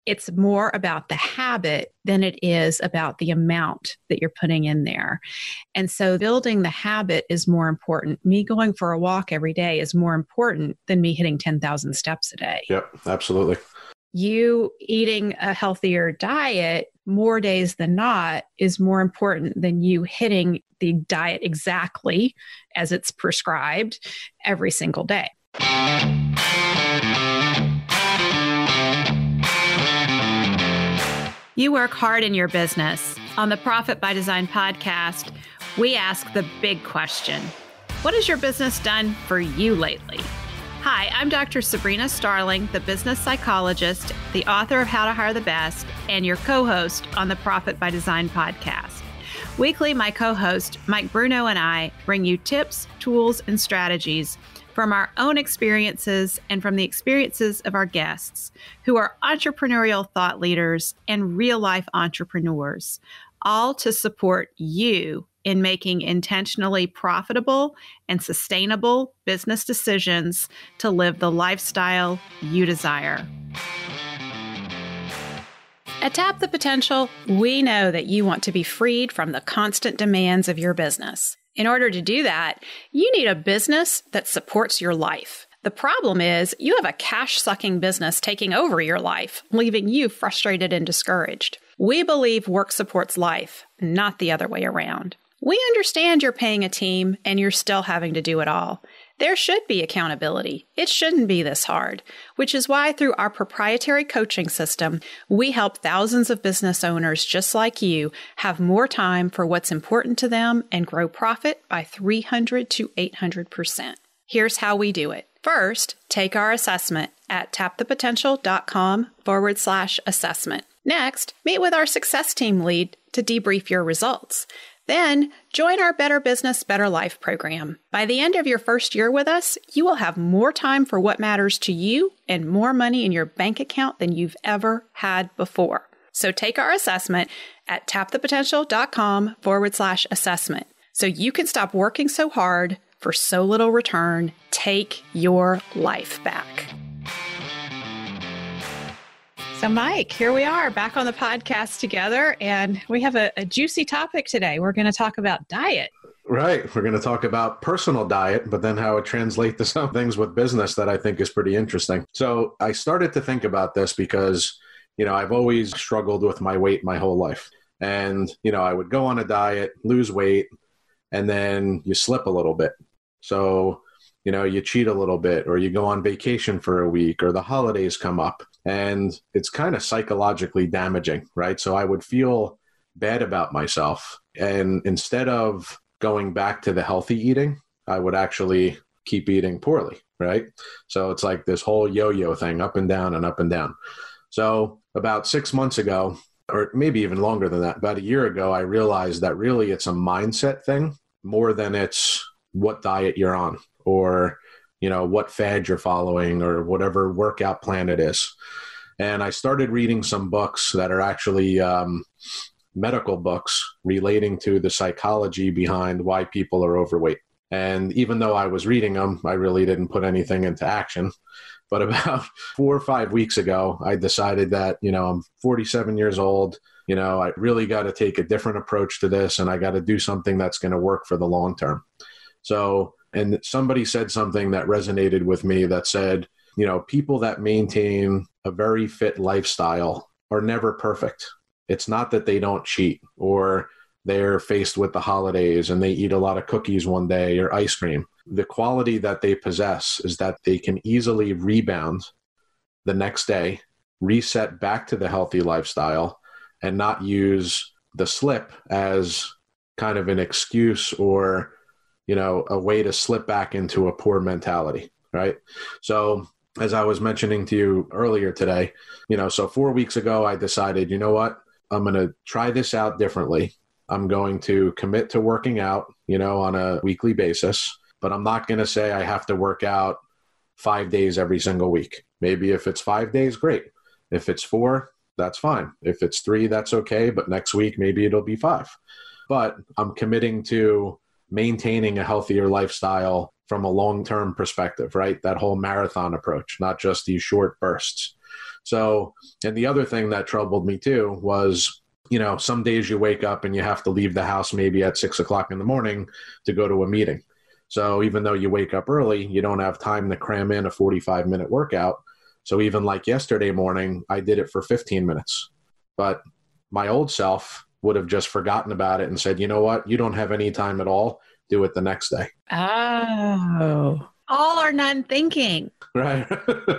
it's more about the habit than it is about the amount that you're putting in there. And so building the habit is more important. Me going for a walk every day is more important than me hitting 10,000 steps a day. Yep, absolutely. You eating a healthier diet more days than not is more important than you hitting the diet exactly as it's prescribed every single day. You work hard in your business. On the Profit by Design podcast, we ask the big question: what has your business done for you lately? Hi, I'm Dr. Sabrina Starling, the business psychologist, the author of How to Hire the Best, and your co-host on the Profit by Design podcast. Weekly, my co-host, Mike Bruno, and I bring you tips, tools, and strategies from our own experiences and from the experiences of our guests, who are entrepreneurial thought leaders and real-life entrepreneurs, all to support you in making intentionally profitable and sustainable business decisions to live the lifestyle you desire. At Tap the Potential, we know that you want to be freed from the constant demands of your business. In order to do that, you need a business that supports your life. The problem is you have a cash-sucking business taking over your life, leaving you frustrated and discouraged. We believe work supports life, not the other way around. We understand you're paying a team and you're still having to do it all. There should be accountability. It shouldn't be this hard, which is why through our proprietary coaching system, we help thousands of business owners just like you have more time for what's important to them and grow profit by 300 to 800%. Here's how we do it. First, take our assessment at tapthepotential.com/assessment. Next, meet with our success team lead to debrief your results. Then, join our Better Business, Better Life program. By the end of your first year with us, you will have more time for what matters to you and more money in your bank account than you've ever had before. So take our assessment at tapthepotential.com/assessment so you can stop working so hard for so little return. Take your life back. So Mike, here we are back on the podcast together, and we have a juicy topic today. We're going to talk about diet. Right. We're going to talk about personal diet, but then how it translates to some things with business that I think is pretty interesting. So I started to think about this because, I've always struggled with my weight my whole life. And, I would go on a diet, lose weight, and then you slip a little bit. So, you cheat a little bit, or you go on vacation for a week, or the holidays come up, and it's kind of psychologically damaging, right? So I would feel bad about myself. And instead of going back to the healthy eating, I would actually keep eating poorly, right? So it's like this whole yo-yo thing, up and down and up and down. So about 6 months ago, or maybe even longer than that, about a year ago, I realized that really it's a mindset thing more than it's what diet you're on, or, what fad you're following, or whatever workout plan it is. And I started reading some books that are actually medical books relating to the psychology behind why people are overweight. And even though I was reading them, I really didn't put anything into action. But about 4 or 5 weeks ago, I decided that, I'm 47 years old. I really got to take a different approach to this, and I got to do something that's going to work for the long term. So, and somebody said something that resonated with me that said, people that maintain a very fit lifestyle are never perfect. It's not that they don't cheat, or they're faced with the holidays and they eat a lot of cookies one day or ice cream. The quality that they possess is that they can easily rebound the next day, reset back to the healthy lifestyle, and not use the slip as kind of an excuse or a way to slip back into a poor mentality, right? So as I was mentioning to you earlier today, so 4 weeks ago, I decided, you know what, I'm going to try this out differently. I'm going to commit to working out, on a weekly basis, but I'm not going to say I have to work out 5 days every single week. Maybe if it's 5 days, great. If it's 4, that's fine. If it's 3, that's okay. But next week, maybe it'll be 5. But I'm committing to maintaining a healthier lifestyle from a long-term perspective, right? That whole marathon approach, not just these short bursts. So, and the other thing that troubled me too was, some days you wake up and you have to leave the house maybe at 6 o'clock in the morning to go to a meeting. So even though you wake up early, you don't have time to cram in a 45-minute workout. So even like yesterday morning, I did it for 15 minutes. But my old self would have just forgotten about it and said, you know what? You don't have any time at all. Do it the next day. Oh, all or none thinking. Right.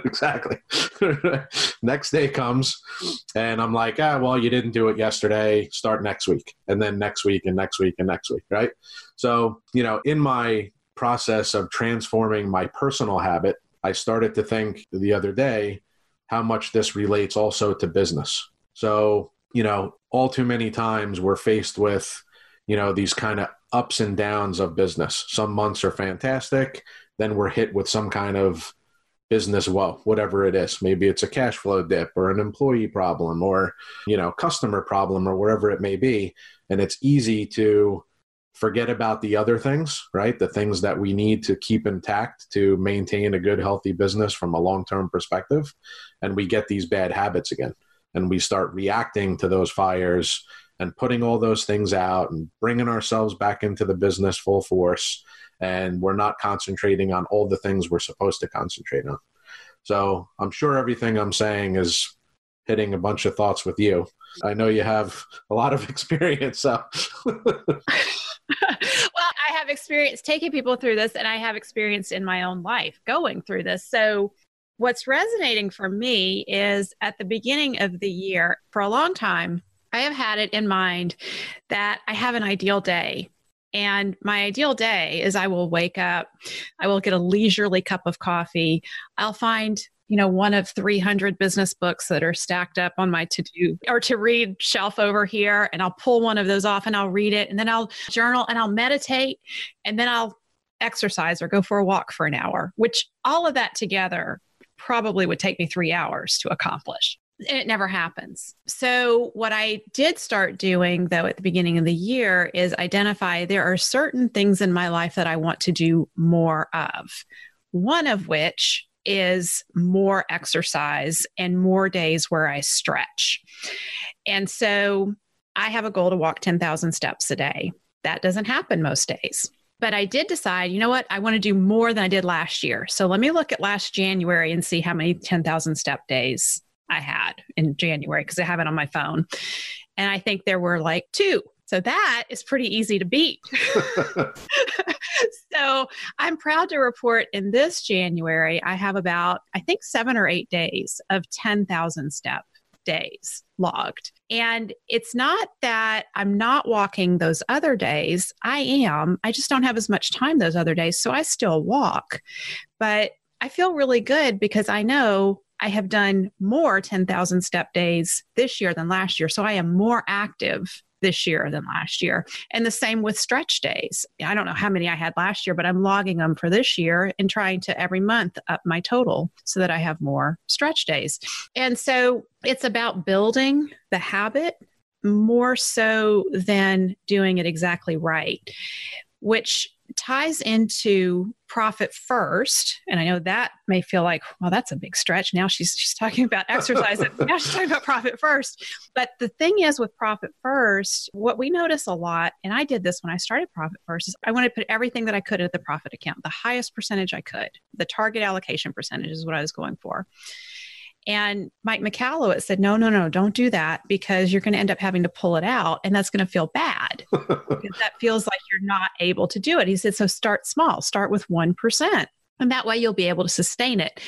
Exactly. Next day comes and I'm like, well, you didn't do it yesterday. Start next week. And then next week and next week and next week. Right. So, in my process of transforming my personal habit, I started to think the other day how much this relates also to business. So, all too many times we're faced with, these kind of ups and downs of business. Some months are fantastic. Then we're hit with some kind of business woe, whatever it is. Maybe it's a cash flow dip or an employee problem or, customer problem or wherever it may be. And it's easy to forget about the other things, right? The things that we need to keep intact to maintain a good, healthy business from a long-term perspective. And we get these bad habits again. And we start reacting to those fires and putting all those things out and bringing ourselves back into the business full force. And we're not concentrating on all the things we're supposed to concentrate on. So I'm sure everything I'm saying is hitting a bunch of thoughts with you. I know you have a lot of experience. So. Well, I have experience taking people through this, and I have experience in my own life going through this. So what's resonating for me is at the beginning of the year, for a long time, I have had it in mind that I have an ideal day. And my ideal day is I will wake up, I will get a leisurely cup of coffee. I'll find, one of 300 business books that are stacked up on my to-do or to read shelf over here. And I'll pull one of those off and I'll read it. And then I'll journal and I'll meditate. And then I'll exercise or go for a walk for an hour, which all of that together probably would take me 3 hours to accomplish. And it never happens. So what I did start doing, though, at the beginning of the year is identify there are certain things in my life that I want to do more of. One of which is more exercise and more days where I stretch. And so I have a goal to walk 10,000 steps a day. That doesn't happen most days. But I did decide, you know what? I want to do more than I did last year. So let me look at last January and see how many 10,000 step days I had in January, because I have it on my phone. And I think there were like 2. So that is pretty easy to beat. So I'm proud to report in this January, I have about, I think 7 or 8 days of 10,000 step days logged. And it's not that I'm not walking those other days. I am. I just don't have as much time those other days. So I still walk. But I feel really good because I know I have done more 10,000 step days this year than last year. So I am more active this year than last year. And the same with stretch days. I don't know how many I had last year, but I'm logging them for this year and trying to every month up my total so that I have more stretch days. And so it's about building the habit more so than doing it exactly right, which ties into profit first. And I know that may feel like, well, that's a big stretch. Now she's talking about exercise and now she's talking about profit first. But the thing is with profit first, what we notice a lot, and I did this when I started profit first, is I wanted to put everything that I could at the profit account, the highest percentage I could. The target allocation percentage is what I was going for. And Mike McCallowit said, no, don't do that because you're going to end up having to pull it out and that's going to feel bad because that feels like you're not able to do it. He said, so start small, start with 1%. And that way you'll be able to sustain it.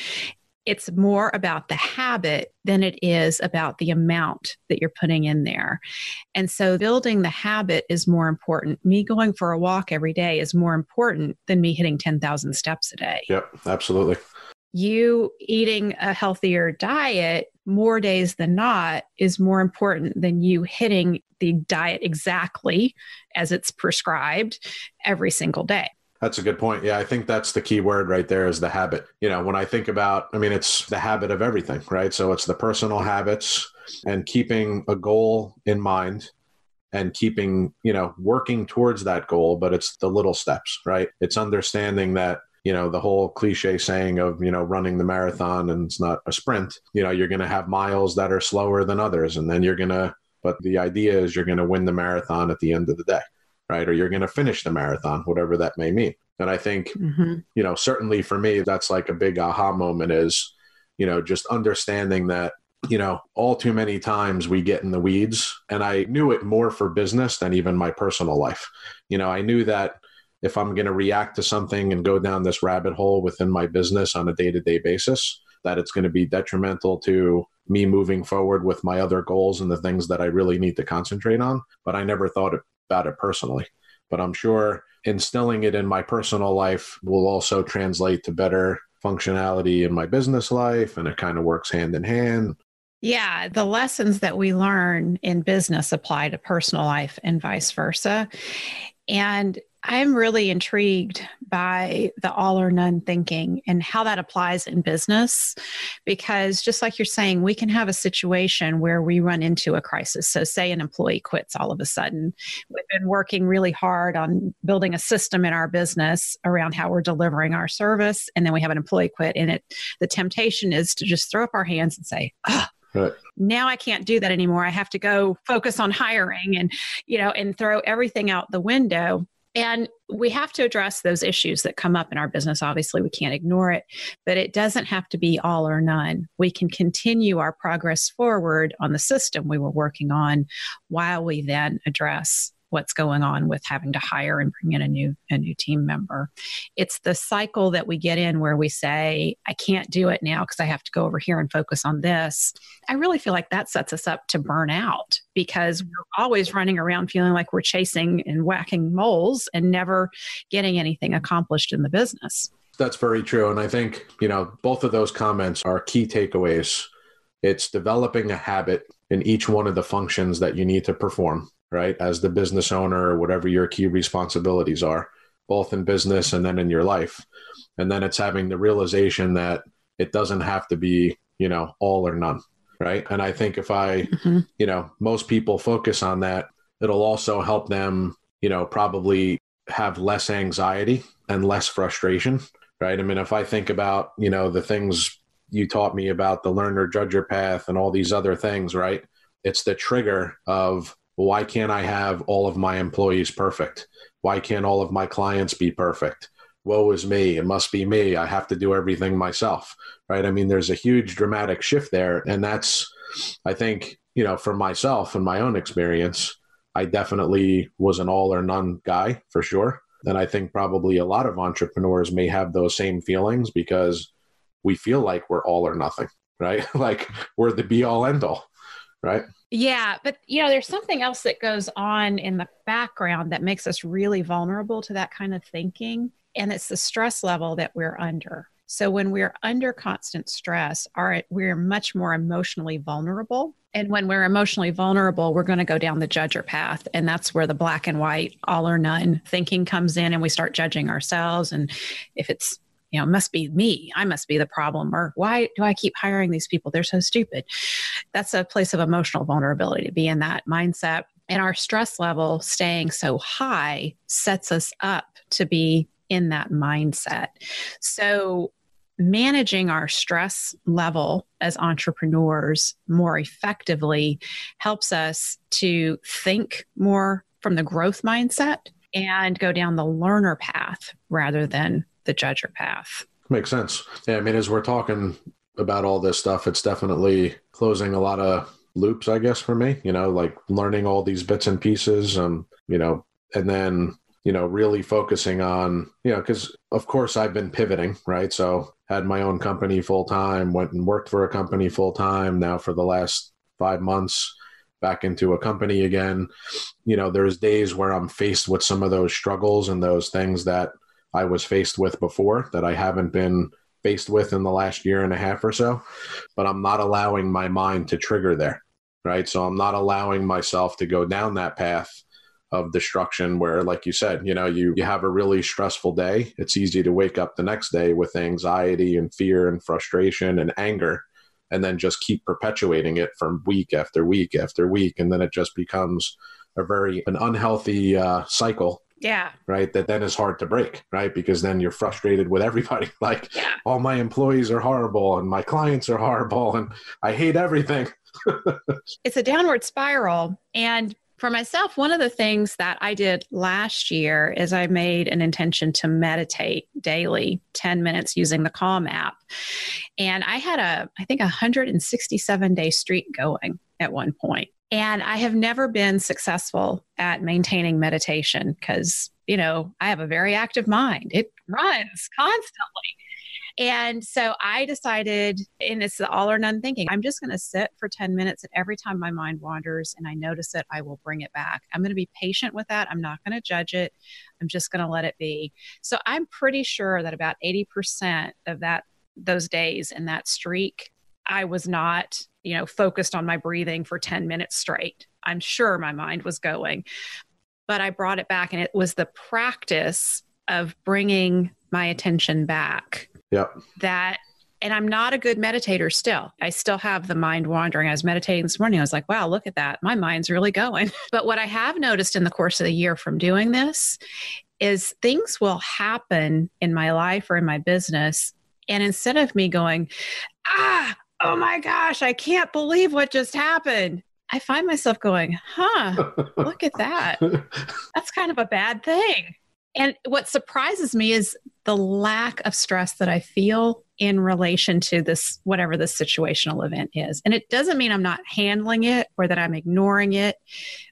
It's more about the habit than it is about the amount that you're putting in there. And so building the habit is more important. Me going for a walk every day is more important than me hitting 10,000 steps a day. Yep, absolutely. You eating a healthier diet more days than not is more important than you hitting the diet exactly as it's prescribed every single day. That's a good point. Yeah, I think that's the key word right there is the habit. When I think about, it's the habit of everything, right? So it's the personal habits and keeping a goal in mind and keeping, working towards that goal, but it's the little steps, right? It's understanding that, the whole cliche saying of, running the marathon and it's not a sprint, you're going to have miles that are slower than others. And then but the idea is you're going to win the marathon at the end of the day, right? Or you're going to finish the marathon, whatever that may mean. And I think, certainly for me, that's like a big aha moment is, just understanding that, all too many times we get in the weeds. And I knew it more for business than even my personal life. I knew that if I'm going to react to something and go down this rabbit hole within my business on a day-to-day basis, that it's going to be detrimental to me moving forward with my other goals and the things that I really need to concentrate on. But I never thought about it personally. But I'm sure instilling it in my personal life will also translate to better functionality in my business life. And it kind of works hand in hand. Yeah, the lessons that we learn in business apply to personal life and vice versa. And I'm really intrigued by the all or none thinking and how that applies in business, because just like you're saying, we can have a situation where we run into a crisis. So say an employee quits all of a sudden. We've been working really hard on building a system in our business around how we're delivering our service. And then we have an employee quit, and the temptation is to just throw up our hands and say, right. Now I can't do that anymore. I have to go focus on hiring and throw everything out the window. And we have to address those issues that come up in our business. Obviously, we can't ignore it, but it doesn't have to be all or none. We can continue our progress forward on the system we were working on while we then address what's going on with having to hire and bring in a new team member. It's the cycle that we get in where we say, I can't do it now because I have to go over here and focus on this. I really feel like that sets us up to burn out, because we're always running around feeling like we're chasing and whacking moles and never getting anything accomplished in the business. That's very true. And I think, both of those comments are key takeaways. It's developing a habit in each one of the functions that you need to perform, right? As the business owner, or whatever your key responsibilities are, both in business and then in your life. And then it's having the realization that it doesn't have to be, all or none, right? And I think if most people focus on that, it'll also help them, probably have less anxiety and less frustration, right? I mean, if I think about, the things you taught me about the learner judger path and all these other things, right? It's the trigger of, why can't I have all of my employees perfect? Why can't all of my clients be perfect? Woe is me. It must be me. I have to do everything myself, right? I mean, there's a huge dramatic shift there. And that's, I think, for myself and my own experience, I definitely was an all or none guy for sure. And I think probably a lot of entrepreneurs may have those same feelings because we feel like we're all or nothing, right? Like we're the be all end all, right? Yeah, but there's something else that goes on in the background that makes us really vulnerable to that kind of thinking. And it's the stress level that we're under. So when we're under constant stress, we're much more emotionally vulnerable. And when we're emotionally vulnerable, we're going to go down the judger path. And that's where the black and white, all or none thinking comes in, and we start judging ourselves. And if it's, it must be me, I must be the problem, or why do I keep hiring these people? They're so stupid. That's a place of emotional vulnerability, to be in that mindset. And our stress level staying so high sets us up to be in that mindset. So managing our stress level as entrepreneurs more effectively helps us to think more from the growth mindset and go down the learner path rather than the judger path. Makes sense. Yeah, I mean, as we're talking about all this stuff, it's definitely closing a lot of loops, I guess, for me, like learning all these bits and pieces, and then, really focusing on, because of course I've been pivoting, right? So had my own company full time, went and worked for a company full time. Now for the last 5 months, back into a company again. There's days where I'm faced with some of those struggles and those things that I was faced with before that I haven't been faced with in the last year and a half or so, but I'm not allowing my mind to trigger there, right? So I'm not allowing myself to go down that path of destruction where, like you said, you have a really stressful day. It's easy to wake up the next day with anxiety and fear and frustration and anger, and then just keep perpetuating it from week after week after week. And then it just becomes an unhealthy cycle Yeah. right? That then is hard to break, right? Because then you're frustrated with everybody. Like, Yeah. all my employees are horrible and my clients are horrible and I hate everything. It's a downward spiral. And for myself, one of the things that I did last year is I made an intention to meditate daily, 10 minutes using the Calm app. And I had I think 167-day streak going at one point. And I have never been successful at maintaining meditation because, I have a very active mind. It runs constantly. And so I decided, and it's the all or none thinking, I'm just going to sit for 10 minutes. And every time my mind wanders and I notice it, I will bring it back. I'm going to be patient with that. I'm not going to judge it. I'm just going to let it be. So I'm pretty sure that about 80% of those days in that streak, I was not, focused on my breathing for 10 minutes straight. I'm sure my mind was going, but I brought it back, and it was the practice of bringing my attention back. Yep. And I'm not a good meditator still. I still have the mind wandering. I was meditating this morning. I was like, wow, look at that. My mind's really going. But what I have noticed in the course of the year from doing this is things will happen in my life or in my business. And instead of me going, oh my gosh, I can't believe what just happened, I find myself going, look at that. That's kind of a bad thing. And what surprises me is the lack of stress that I feel in relation to this, whatever this situational event is. And it doesn't mean I'm not handling it or that I'm ignoring it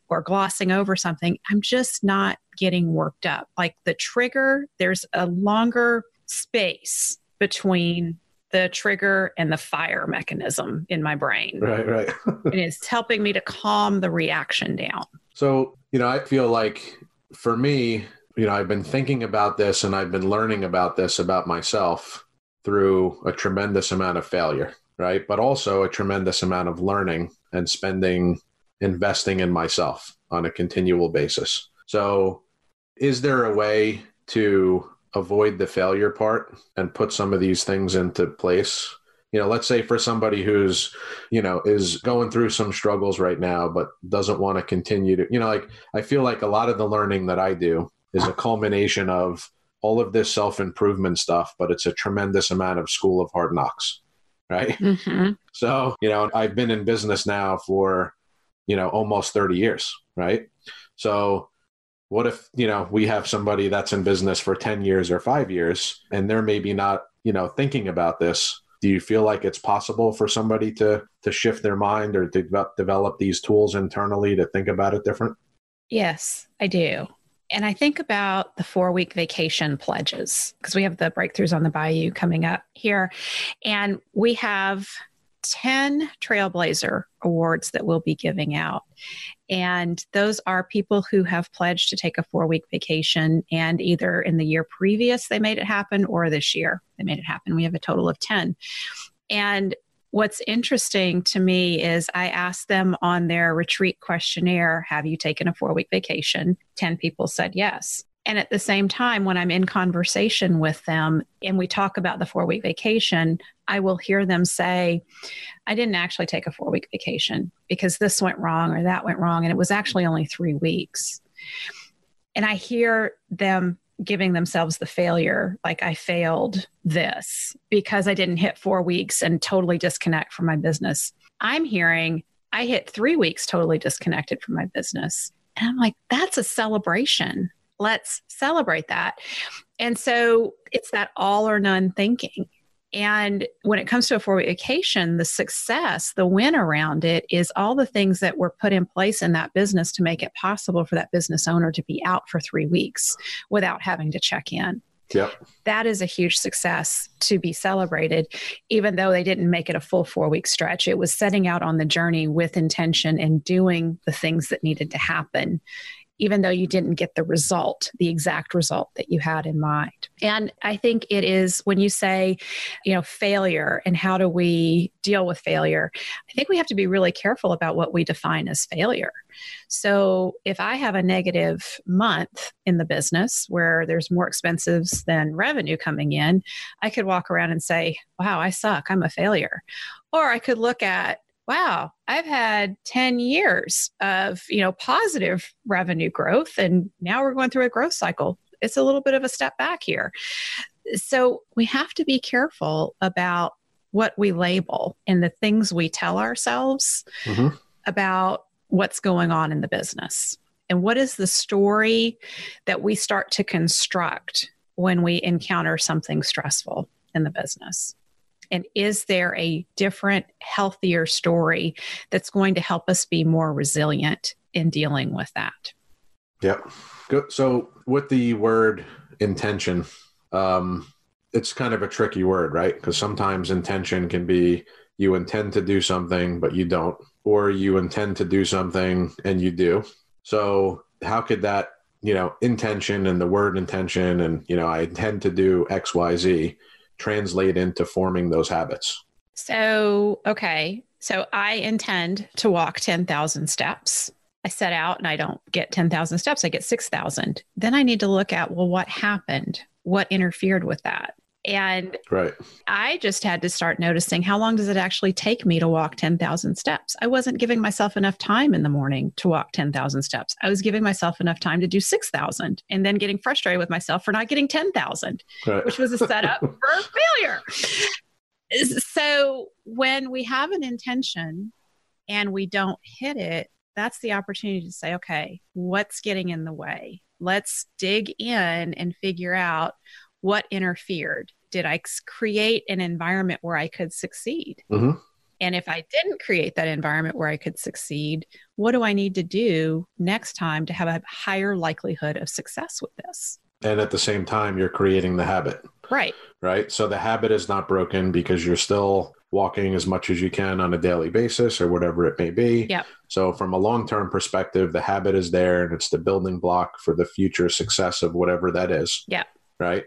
or glossing over something. I'm just not getting worked up. Like the trigger, there's a longer space between the trigger and the fire mechanism in my brain. Right. And it's helping me to calm the reaction down. So, I feel like for me, I've been thinking about this and I've been learning about this about myself through a tremendous amount of failure, right? But also a tremendous amount of learning and investing in myself on a continual basis. So is there a way to avoid the failure part and put some of these things into place? Let's say for somebody who's, is going through some struggles right now, but doesn't want to continue to, I feel like a lot of the learning that I do is a culmination of all of this self-improvement stuff, but it's a tremendous amount of school of hard knocks, right? Mm-hmm. So, I've been in business now for, almost 30 years, right? So what if, we have somebody that's in business for 10 years or 5 years, and they're maybe not, thinking about this? Do you feel like it's possible for somebody to shift their mind or to develop these tools internally to think about it different? Yes, I do. And I think about the 4-week vacation pledges because we have the Breakthroughs on the Bayou coming up here. And we have 10 Trailblazer awards that we'll be giving out. And those are people who have pledged to take a 4-week vacation, and either in the year previous they made it happen or this year they made it happen. We have a total of 10. And what's interesting to me is I asked them on their retreat questionnaire, have you taken a 4-week vacation? 10 people said yes. And at the same time, when I'm in conversation with them and we talk about the 4-week vacation, I will hear them say, I didn't actually take a 4-week vacation because this went wrong or that went wrong. And it was actually only 3 weeks. And I hear them giving themselves the failure, like I failed this because I didn't hit 4 weeks and totally disconnect from my business. I'm hearing I hit 3 weeks totally disconnected from my business. And I'm like, that's a celebration. Let's celebrate that. And so it's that all or none thinking. And when it comes to a 4-week vacation, the success, the win around it is all the things that were put in place in that business to make it possible for that business owner to be out for 3 weeks without having to check in. Yep. That is a huge success to be celebrated, even though they didn't make it a full 4-week stretch. It was setting out on the journey with intention and doing the things that needed to happen, even though you didn't get the result, the exact result that you had in mind. And I think it is when you say, failure and how do we deal with failure, I think we have to be really careful about what we define as failure. So if I have a negative month in the business where there's more expenses than revenue coming in, I could walk around and say, wow, I suck. I'm a failure. Or I could look at wow, I've had 10 years of, positive revenue growth, and now we're going through a growth cycle. It's a little bit of a step back here. So we have to be careful about what we label and the things we tell ourselves about what's going on in the business. And what is the story that we start to construct when we encounter something stressful in the business? And is there a different, healthier story that's going to help us be more resilient in dealing with that? Yep. Good. So with the word intention, it's kind of a tricky word, right? Because sometimes intention can be you intend to do something, but you don't, or you intend to do something and you do. So how could that, intention and the word intention and, I intend to do X, Y, Z translate into forming those habits? So, okay. So I intend to walk 10,000 steps. I set out and I don't get 10,000 steps. I get 6,000. Then I need to look at, well, what happened? What interfered with that? And right. I just had to start noticing, how long does it actually take me to walk 10,000 steps? I wasn't giving myself enough time in the morning to walk 10,000 steps. I was giving myself enough time to do 6,000 and then getting frustrated with myself for not getting 10,000, right, which was a setup for failure. So when we have an intention and we don't hit it, that's the opportunity to say, okay, what's getting in the way? Let's dig in and figure out what interfered. Did I create an environment where I could succeed? And if I didn't create that environment where I could succeed, what do I need to do next time to have a higher likelihood of success with this? And at the same time, you're creating the habit. Right. Right. So the habit is not broken because you're still walking as much as you can on a daily basis or whatever it may be. Yep. So from a long-term perspective, the habit is there and it's the building block for the future success of whatever that is. Yeah. Right.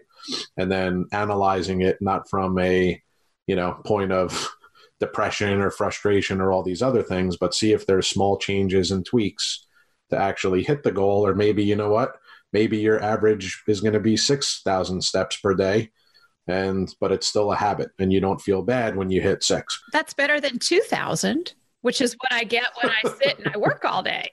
And then analyzing it, not from a, point of depression or frustration or all these other things, but see if there's small changes and tweaks to actually hit the goal. Or maybe, maybe your average is going to be 6,000 steps per day, but it's still a habit and you don't feel bad when you hit 6. That's better than 2,000, which is what I get when I sit and I work all day,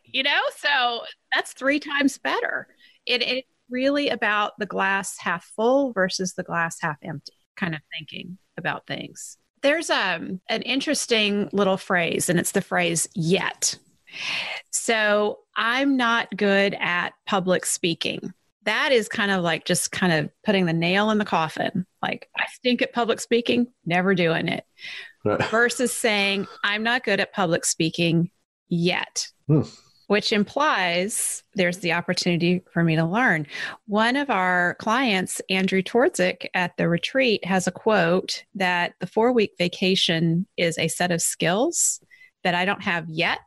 so that's 3 times better. It's really about the glass half full versus the glass half empty kind of thinking about things. There's an interesting little phrase, and it's the phrase yet. So I'm not good at public speaking. That is kind of like just kind of putting the nail in the coffin. Like, I stink at public speaking, never doing it. Right. Versus saying, I'm not good at public speaking yet, which implies there's the opportunity for me to learn. One of our clients, Andrew Twardzik at the retreat, has a quote that the 4-week vacation is a set of skills that I don't have yet,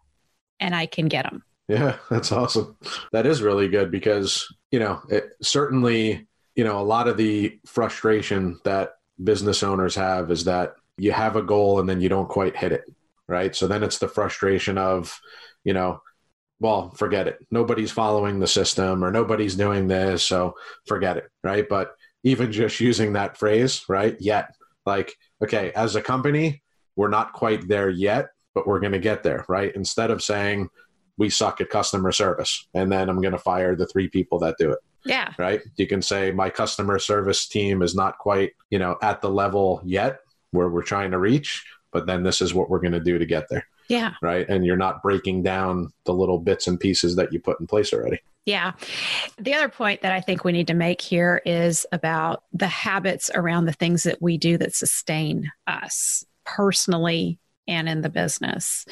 and I can get them. Yeah, that's awesome. That is really good because, it certainly, a lot of the frustration that business owners have is that you have a goal and then you don't quite hit it, right? So then it's the frustration of, well, forget it. Nobody's following the system or nobody's doing this, so forget it, right? But even just using that phrase, right, yet, like, okay, as a company, we're not quite there yet, but we're going to get there, right? Instead of saying, we suck at customer service, and then I'm going to fire the 3 people that do it. Yeah. Right. You can say my customer service team is not quite, at the level yet where we're trying to reach, but then this is what we're going to do to get there. Yeah. Right. And you're not breaking down the little bits and pieces that you put in place already. Yeah. The other point that I think we need to make here is about the habits around the things that we do that sustain us personally and in the business.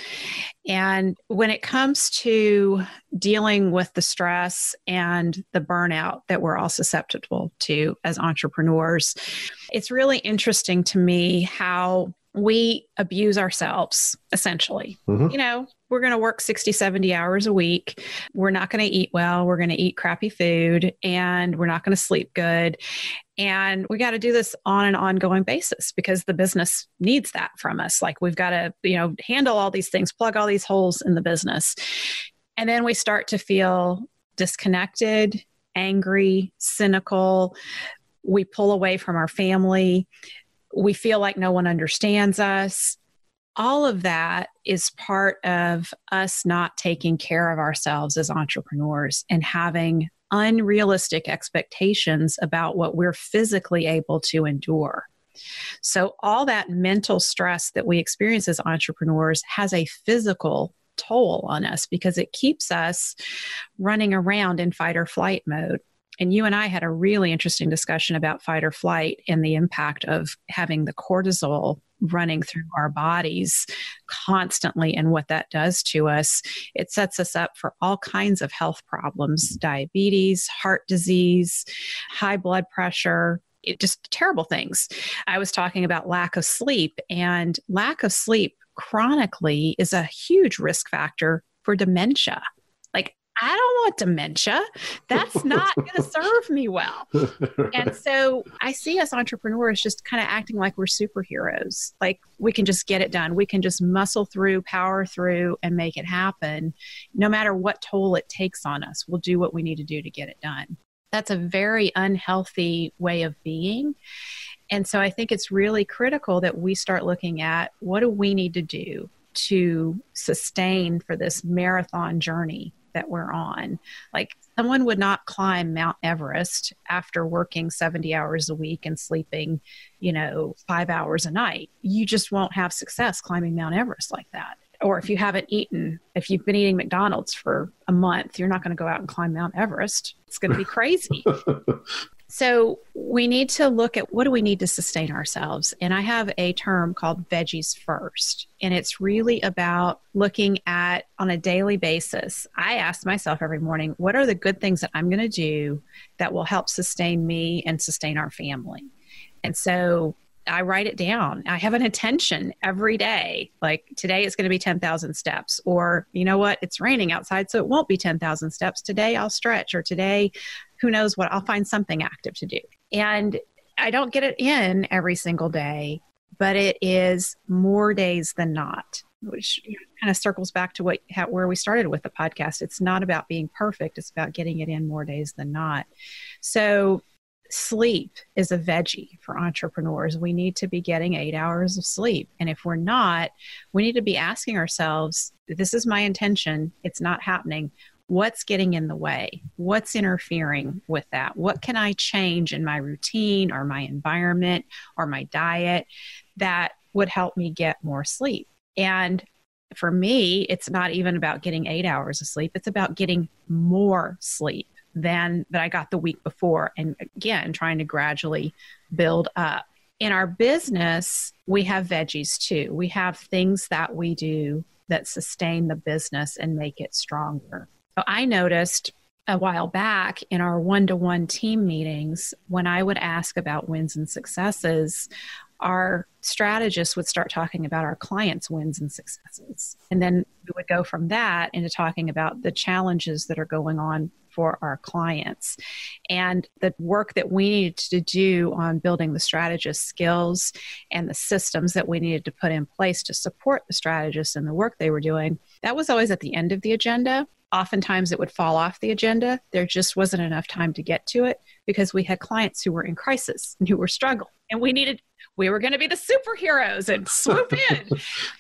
And when it comes to dealing with the stress and the burnout that we're all susceptible to as entrepreneurs, it's really interesting to me how we abuse ourselves, essentially. We're going to work 60, 70 hours a week. We're not going to eat well. We're going to eat crappy food, and we're not going to sleep good. And we got to do this on an ongoing basis because the business needs that from us. Like, we've got to, handle all these things, plug all these holes in the business. And then we start to feel disconnected, angry, cynical. We pull away from our family. We feel like no one understands us. all of that is part of us not taking care of ourselves as entrepreneurs and having unrealistic expectations about what we're physically able to endure. So all that mental stress that we experience as entrepreneurs has a physical toll on us because it keeps us running around in fight or flight mode. And you and I had a really interesting discussion about fight or flight and the impact of having the cortisol running through our bodies constantly and what that does to us. It sets us up for all kinds of health problems, diabetes, heart disease, high blood pressure, just terrible things. I was talking about lack of sleep, and lack of sleep chronically is a huge risk factor for dementia. Like, I don't want dementia. That's not going to serve me well. And so I see us entrepreneurs just kind of acting like we're superheroes. Like we can just get it done. We can just muscle through, power through, and make it happen. No matter what toll it takes on us, we'll do what we need to do to get it done. That's a very unhealthy way of being. And so I think it's really critical that we start looking at what do we need to do to sustain for this marathon journey that we're on. Like someone would not climb Mount Everest after working 70 hours a week and sleeping, 5 hours a night. You just won't have success climbing Mount Everest like that. Or if you've been eating McDonald's for a month, you're not going to go out and climb Mount Everest. It's going to be crazy. So we need to look at what do we need to sustain ourselves. And I have a term called veggies first. And it's really about looking at on a daily basis. I ask myself every morning, what are the good things that I'm going to do that will help sustain me and sustain our family? And so I write it down. I have an intention every day. Like today it's going to be 10,000 steps, or you know what? It's raining outside, so it won't be 10,000 steps. Today I'll stretch, or today, who knows what, I'll find something active to do. And I don't get it in every single day, but it is more days than not, which kind of circles back to where we started with the podcast. It's not about being perfect. It's about getting it in more days than not. So sleep is a veggie for entrepreneurs. We need to be getting 8 hours of sleep. And if we're not, we need to be asking ourselves, this is my intention. It's not happening. What's getting in the way? What's interfering with that? What can I change in my routine or my environment or my diet that would help me get more sleep? And for me, it's not even about getting 8 hours of sleep. It's about getting more sleep than that I got the week before. And again, trying to gradually build up. In our business, we have veggies too. We have things that we do that sustain the business and make it stronger. So I noticed a while back in our one-to-one team meetings, when I would ask about wins and successes, our strategists would start talking about our clients' wins and successes. And then we would go from that into talking about the challenges that are going on for our clients and the work that we needed to do on building the strategist skills and the systems that we needed to put in place to support the strategists and the work they were doing. That was always at the end of the agenda. Oftentimes it would fall off the agenda. There just wasn't enough time to get to it because we had clients who were in crisis and who were struggling, and we were going to be the superheroes and swoop in.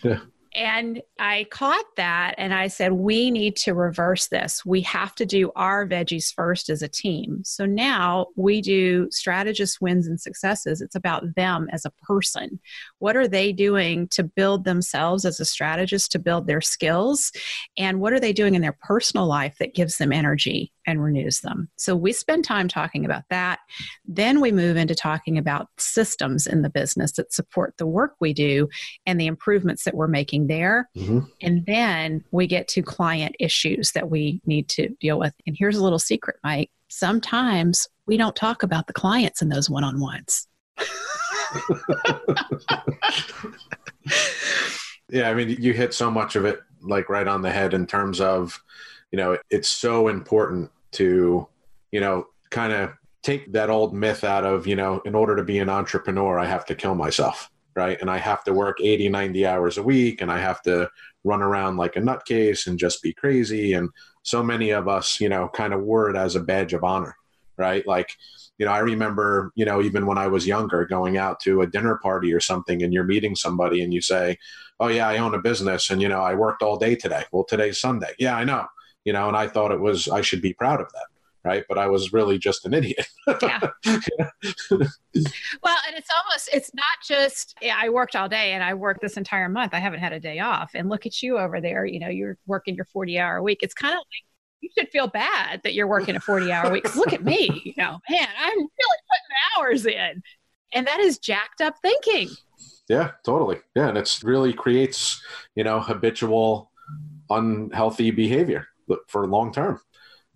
Yeah. And I caught that and I said, we need to reverse this. We have to do our veggies first as a team. So now we do strategist wins and successes. It's about them as a person. What are they doing to build themselves as a strategist, to build their skills? And what are they doing in their personal life that gives them energy and renews them? So we spend time talking about that. Then we move into talking about systems in the business that support the work we do and the improvements that we're making there. Mm-hmm. And then we get to client issues that we need to deal with. And here's a little secret, Mike. Sometimes we don't talk about the clients in those one-on-ones. Yeah, I mean, you hit so much of it like right on the head in terms of, it's so important to, kind of take that old myth out of, in order to be an entrepreneur, I have to kill myself, right? And I have to work 80, 90 hours a week, and I have to run around like a nutcase and just be crazy. And so many of us, kind of wore it as a badge of honor. right? Like, I remember, even when I was younger, going out to a dinner party or something, and you're meeting somebody and you say, oh yeah, I own a business, and, I worked all day today. Well, today's Sunday. Yeah, I know, and I thought I should be proud of that. Right. But I was really just an idiot. Yeah. Well, and it's not just, I worked all day and I worked this entire month. I haven't had a day off. And look at you over there. You're working your 40-hour week. It's kind of like, you should feel bad that you're working a 40-hour week. 'Cause look at me, man, I'm really putting hours in. And that is jacked up thinking. Yeah, totally. Yeah. And it's really creates, habitual, unhealthy behavior for long term.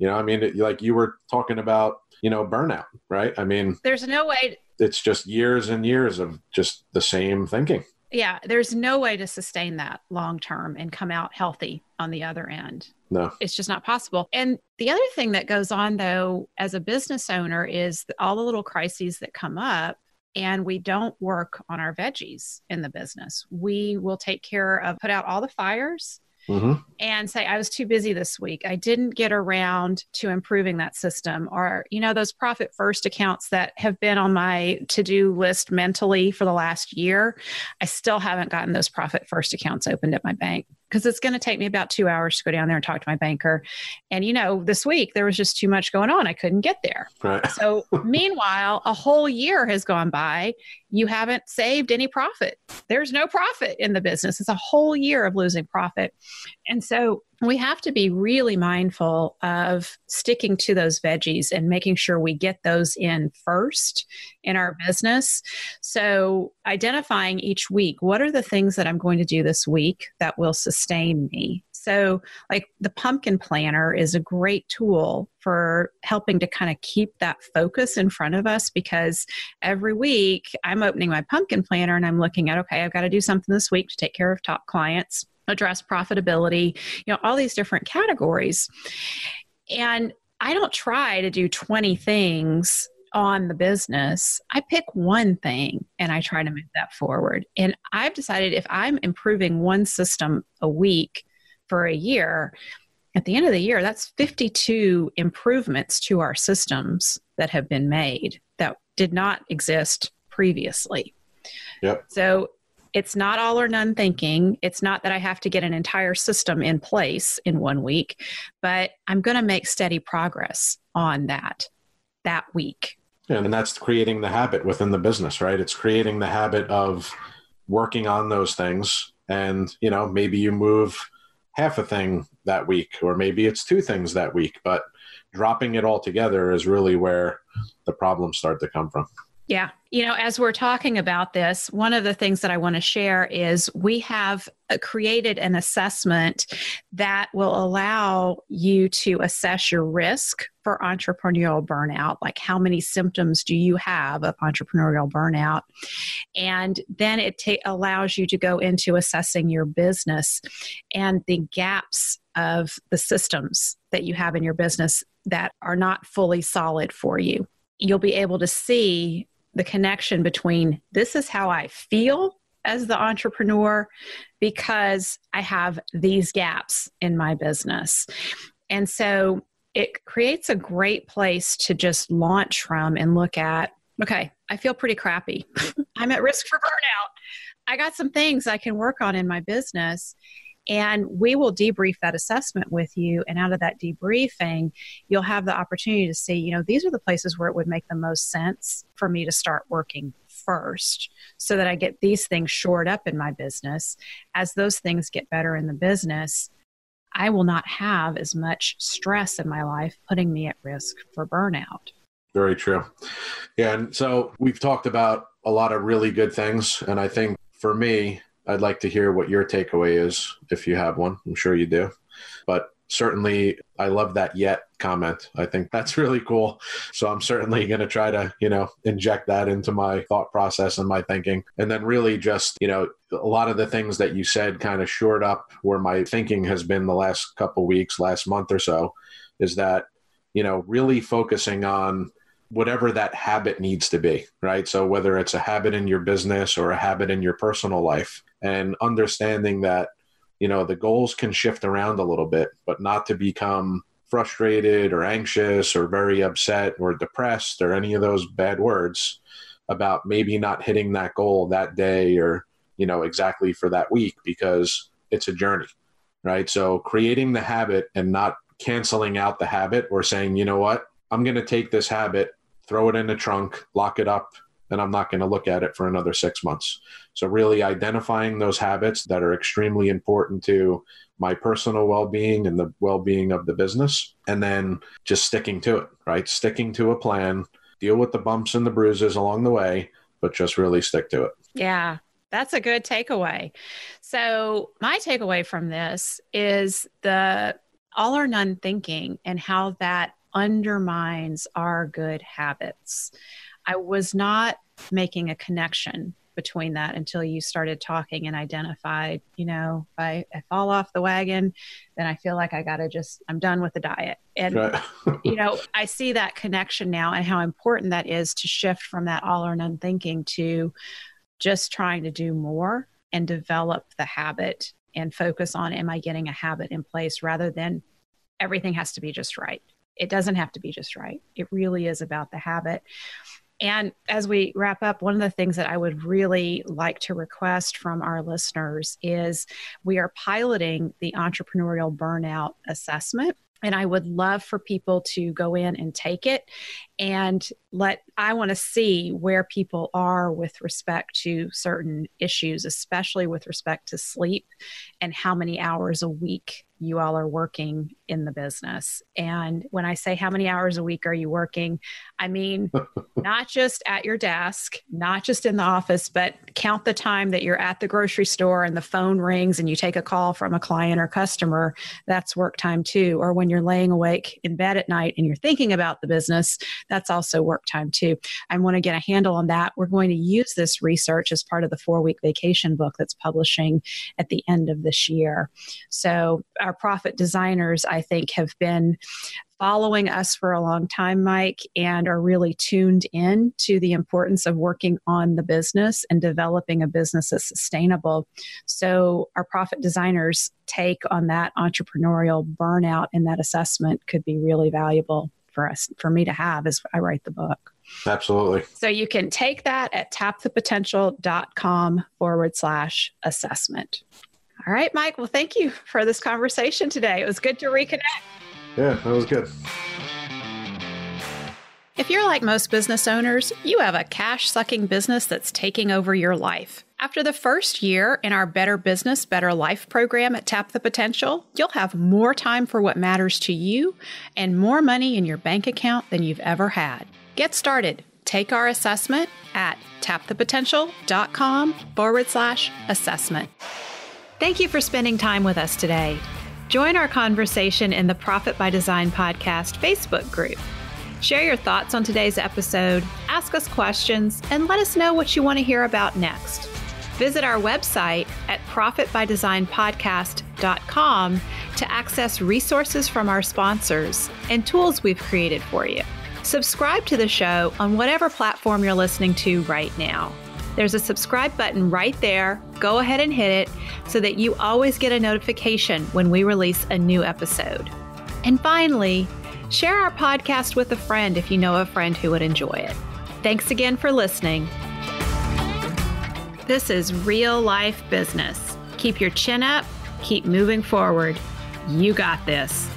Like you were talking about, burnout, right? I mean, there's no way. It's just years and years of just the same thinking. Yeah. There's no way to sustain that long term and come out healthy on the other end. No, it's just not possible. And the other thing that goes on, though, as a business owner is all the little crises that come up, and we don't work on our veggies in the business. We will take care of, put out all the fires. Mm-hmm. And say, I was too busy this week. I didn't get around to improving that system. Or, those profit first accounts that have been on my to-do list mentally for the last year, I still haven't gotten those profit first accounts opened at my bank, because it's going to take me about 2 hours to go down there and talk to my banker. And, this week there was just too much going on. I couldn't get there. Right. So meanwhile, a whole year has gone by. You haven't saved any profit. There's no profit in the business. It's a whole year of losing profit. And so we have to be really mindful of sticking to those veggies and making sure we get those in first in our business. So identifying each week, what are the things that I'm going to do this week that will sustain me? So like the pumpkin planner is a great tool for helping to kind of keep that focus in front of us, because every week I'm opening my pumpkin planner and I'm looking at, okay, I've got to do something this week to take care of top clients, address profitability, all these different categories. And I don't try to do 20 things on the business. I pick one thing and I try to move that forward. And I've decided if I'm improving one system a week for a year, at the end of the year, that's 52 improvements to our systems that have been made that did not exist previously. Yep. So it's not all or none thinking. It's not that I have to get an entire system in place in 1 week, but I'm going to make steady progress on that week. And that's creating the habit within the business, right? It's creating the habit of working on those things. And, maybe you move half a thing that week, or maybe it's 2 things that week, but dropping it all together is really where the problems start to come from. Yeah. As we're talking about this, one of the things that I want to share is we have created an assessment that will allow you to assess your risk for entrepreneurial burnout. Like, how many symptoms do you have of entrepreneurial burnout? And then it allows you to go into assessing your business and the gaps of the systems that you have in your business that are not fully solid for you. You'll be able to see the connection between, this is how I feel as the entrepreneur because I have these gaps in my business. And so it creates a great place to just launch from and look at, okay, I feel pretty crappy. I'm at risk for burnout. I got some things I can work on in my business. And we will debrief that assessment with you. And out of that debriefing, you'll have the opportunity to see, these are the places where it would make the most sense for me to start working first so that I get these things shored up in my business. As those things get better in the business, I will not have as much stress in my life putting me at risk for burnout. Very true. Yeah. And so we've talked about a lot of really good things. And I think for me, I'd like to hear what your takeaway is, if you have one. I'm sure you do. But certainly, I love that yet comment. I think that's really cool. So I'm certainly going to try to, inject that into my thought process and my thinking. And then really just, a lot of the things that you said kind of shored up where my thinking has been the last couple weeks, last month or so, is that, really focusing on whatever that habit needs to be, right? So whether it's a habit in your business or a habit in your personal life, and understanding that, the goals can shift around a little bit, but not to become frustrated or anxious or very upset or depressed or any of those bad words about maybe not hitting that goal that day or, exactly for that week, because it's a journey, right? So creating the habit and not canceling out the habit or saying, you know what, I'm going to take this habit, throw it in the trunk, lock it up, and I'm not going to look at it for another 6 months. So really identifying those habits that are extremely important to my personal well-being and the well-being of the business, and then just sticking to it, right? Sticking to a plan, deal with the bumps and the bruises along the way, but just really stick to it. Yeah, that's a good takeaway. So my takeaway from this is the all or none thinking and how that undermines our good habits. I was not making a connection between that until you started talking and identified, if I fall off the wagon, then I feel like I'm done with the diet. And, right. I see that connection now and how important that is to shift from that all or none thinking to just trying to do more and develop the habit and focus on, am I getting a habit in place rather than everything has to be just right. It doesn't have to be just right. It really is about the habit. And as we wrap up, one of the things that I would really like to request from our listeners is we are piloting the entrepreneurial burnout assessment. And I would love for people to go in and take it. And I want to see where people are with respect to certain issues, especially with respect to sleep and how many hours a week you all are working in the business. And when I say how many hours a week are you working, I mean, not just at your desk, not just in the office, but count the time that you're at the grocery store and the phone rings and you take a call from a client or customer. That's work time too. Or when you're laying awake in bed at night and you're thinking about the business, that's also work time too. I want to get a handle on that. We're going to use this research as part of the 4-week vacation book that's publishing at the end of this year. So our profit designers, I think, have been following us for a long time, Mike, and are really tuned in to the importance of working on the business and developing a business that's sustainable. So our profit designers' take on that entrepreneurial burnout in that assessment could be really valuable for me to have as I write the book. Absolutely. So you can take that at tapthepotential.com/assessment. All right, Mike. Well, thank you for this conversation today. It was good to reconnect. Yeah, that was good. If you're like most business owners, you have a cash-sucking business that's taking over your life. After the first year in our Better Business, Better Life program at Tap the Potential, you'll have more time for what matters to you and more money in your bank account than you've ever had. Get started. Take our assessment at tapthepotential.com/assessment. Thank you for spending time with us today. Join our conversation in the Profit by Design podcast Facebook group. Share your thoughts on today's episode, ask us questions, and let us know what you want to hear about next. Visit our website at profitbydesignpodcast.com to access resources from our sponsors and tools we've created for you. Subscribe to the show on whatever platform you're listening to right now. There's a subscribe button right there. Go ahead and hit it so that you always get a notification when we release a new episode. And finally, share our podcast with a friend if you know a friend who would enjoy it. Thanks again for listening. This is real life business. Keep your chin up, keep moving forward. You got this.